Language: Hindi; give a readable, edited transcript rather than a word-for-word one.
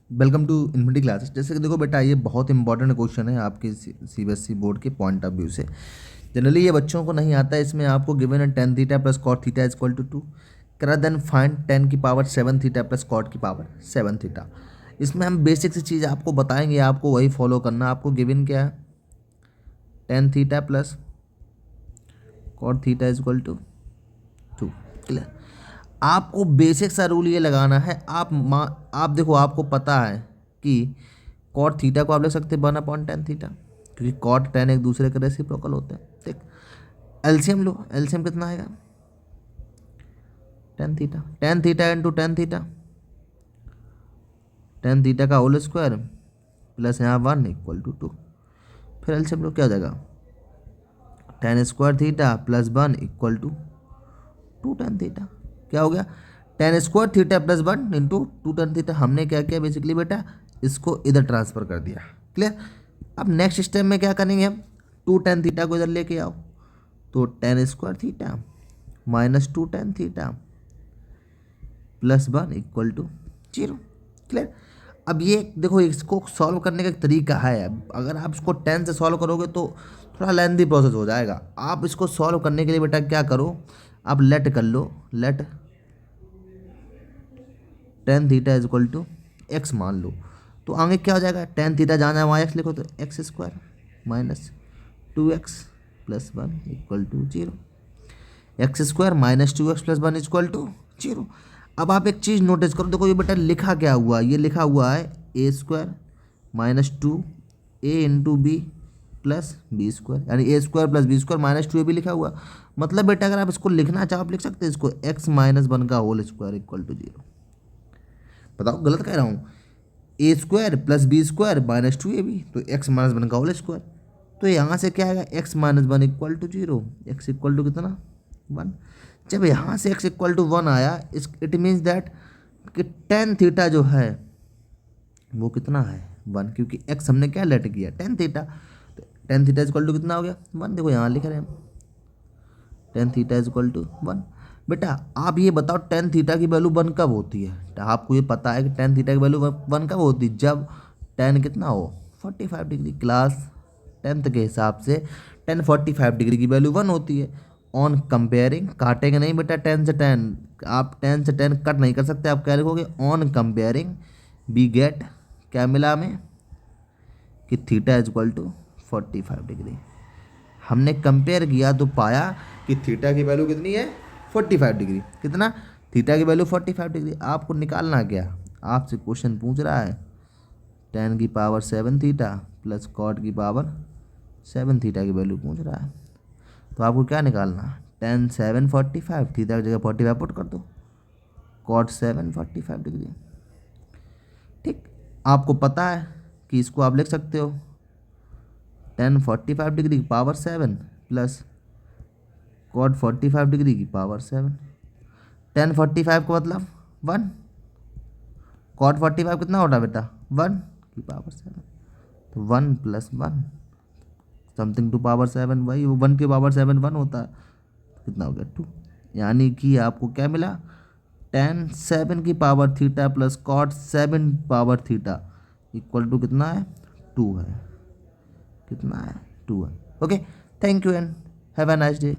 Welcome to infinity classes. जैसे कि देखो बेटा, ये बहुत इंपॉर्टेंट क्वेश्चन है आपके सीबीएसई बोर्ड के पॉइंट ऑफ व्यू से। जनरली ये बच्चों को नहीं आता है। इसमें आपको गिवन है tan theta plus cot theta is equal to two. करा देन फाइंड टेन की power seven theta plus cot की पावर सेवन थीटा। इसमें हम बेसिक सी चीज़ आपको बताएंगे, आपको वही फॉलो करना। आपको गिवन क्या है, tan theta plus cot theta is equal to two. Clear. आपको बेसिक सा रूल ये लगाना है। आप देखो, आपको पता है कि कॉट थीटा को आप लिख सकते हैं वन अपॉन टेन थीटा, क्योंकि कॉट टेन एक दूसरे के रेसिप्रोकल होते हैं। ठीक। एलसीएम लो, एलसीएम कितना आएगा, tan theta into tan theta, tan theta का होल स्क्वायर प्लस यहाँ वन इक्वल टू टू। फिर एलसीएम लो, क्या हो जाएगा, tan square theta plus one equal to two tan theta. क्या हो गया, tan square theta plus one into two tan theta. हमने क्या किया बेसिकली बेटा, इसको इधर ट्रांसफर कर दिया। क्लियर। अब नेक्स्ट स्टेप में क्या करेंगे हम, टू टेन थीटा को इधर लेके आओ, तो tan square theta minus two tan theta plus one equal to zero. Clear. अब ये देखो, इसको सॉल्व करने का एक तरीका है। अब अगर आप इसको टेन से सॉल्व करोगे तो थोड़ा लेंथी प्रोसेस हो जाएगा। आप इसको सॉल्व करने के लिए बेटा क्या करो, आप लेट कर लो, let tan theta is equal to x मान लो। तो आगे क्या हो जाएगा, टेन थीटा जहाँ जहाँ वहाँ एक्स लिखो तो x square minus two x plus one equal to zero. X square minus two x plus one equal to zero. अब आप एक चीज़ नोटिस करो, देखो ये बेटा लिखा क्या हुआ है, ये लिखा हुआ है a square minus two a into b plus b square, यानी a square plus b square minus two a भी लिखा हुआ। मतलब बेटा अगर आप इसको लिखना चाहो आप लिख सकते हैं इसको एक्स माइनस वन का whole square equal to zero. बताओ गलत कह रहा हूँ, a square plus b square minus two a b, तो एक्स माइनस वन का होल स्क्वायर। तो यहाँ से क्या आएगा, x minus one equal to zero, x equal to कितना, वन। जब यहाँ से एक्स इक्वल टू वन आया, इस इट मीन्स दैट कि टेन थीटा जो है वो कितना है, वन, क्योंकि एक्स हमने क्या लेट किया, टेन थीटा। तो टेन थीटा इक्वल टू कितना हो गया, वन। देखो यहाँ लिख रहे हैं हम tan theta equal to one. बेटा आप ये बताओ टेन थीटा की वैल्यू वन कब होती है। तो आपको ये पता है कि टेन थीटा की वैल्यू वन कब होती है, जब टेन कितना हो, 45 डिग्री। क्लास टेंथ के हिसाब से टेन 45 डिग्री की वैल्यू वन होती है। ऑन कंपेयरिंग, काटेंगे नहीं बेटा टेन से टेन, आप टेन से टेन कट नहीं कर सकते। आप क्या लिखोगे, ऑन कंपेयरिंग वी गेट, क्या मिला हमें कि theta is equal to 45 degree. हमने कंपेयर किया तो पाया कि थीटा की वैल्यू कितनी है, 45 डिग्री। कितना, थीटा की वैल्यू 45 डिग्री। आपको निकालना क्या, आपसे क्वेश्चन पूछ रहा है टेन की power seven theta plus cot की पावर सेवन थीटा की वैल्यू पूछ रहा है। तो आपको क्या निकालना, टेन सेवन 45, थीटा की जगह 45 पुट कर दो, कॉट सेवन 45 डिग्री। ठीक। आपको पता है कि इसको आप लिख सकते हो टेन 45 डिग्री की power seven plus cot 45 degree की पावर सेवन। टेन 45 का मतलब वन, कॉट 45 कितना होता बेटा, वन की पावर सेवन। तो one plus one something to power seven, वही वन की पावर सेवन वन होता है। तो कितना हो गया, टू। यानी कि आपको क्या मिला, टेन सेवन की power theta plus cot seven power theta equal to कितना है, टू है। कितना है, टू है। Okay, thank you and have a nice day.